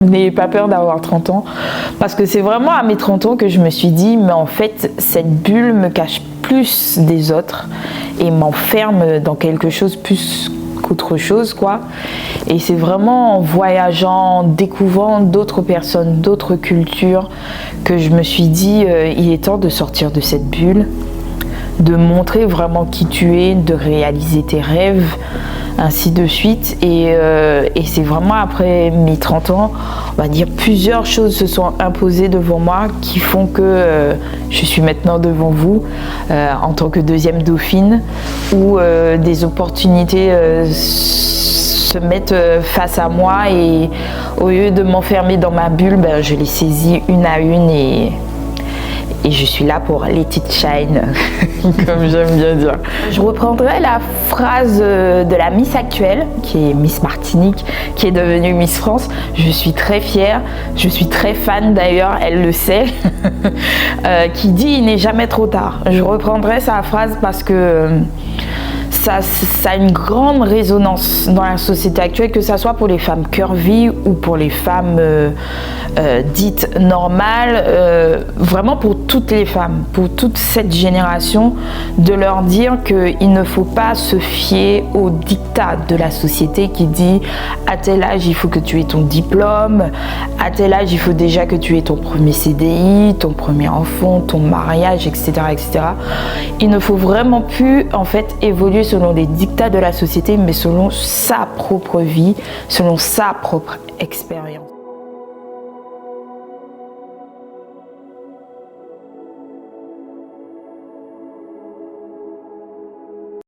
N'ayez pas peur d'avoir 30 ans, parce que c'est vraiment à mes 30 ans que je me suis dit, mais en fait, cette bulle me cache plus des autres et m'enferme dans quelque chose plus qu'autre chose, quoi. Et c'est vraiment en voyageant, en découvrant d'autres personnes, d'autres cultures, que je me suis dit, il est temps de sortir de cette bulle, de montrer vraiment qui tu es, de réaliser tes rêves, ainsi de suite. Et c'est vraiment après mes 30 ans, on va dire, plusieurs choses se sont imposées devant moi qui font que je suis maintenant devant vous en tant que deuxième dauphine, où des opportunités se mettent face à moi, et au lieu de m'enfermer dans ma bulle, je les saisis une à une, et je suis là pour let it shine, comme j'aime bien dire. Je reprendrai la phrase de la Miss actuelle, qui est Miss Martinique, qui est devenue Miss France. Je suis très fière, je suis très fan d'ailleurs, elle le sait, qui dit « il n'est jamais trop tard ». Je reprendrai sa phrase parce que ça a une grande résonance dans la société actuelle, que ce soit pour les femmes curvy ou pour les femmes dites normales, vraiment pour toutes les femmes, pour toute cette génération, de leur dire qu'il ne faut pas se fier au diktat de la société qui dit à tel âge il faut que tu aies ton diplôme, à tel âge il faut déjà que tu aies ton premier CDI, ton premier enfant, ton mariage, etc., etc. Il ne faut vraiment plus en fait évoluer selon les diktats de la société, mais selon sa propre vie, selon sa propre expérience.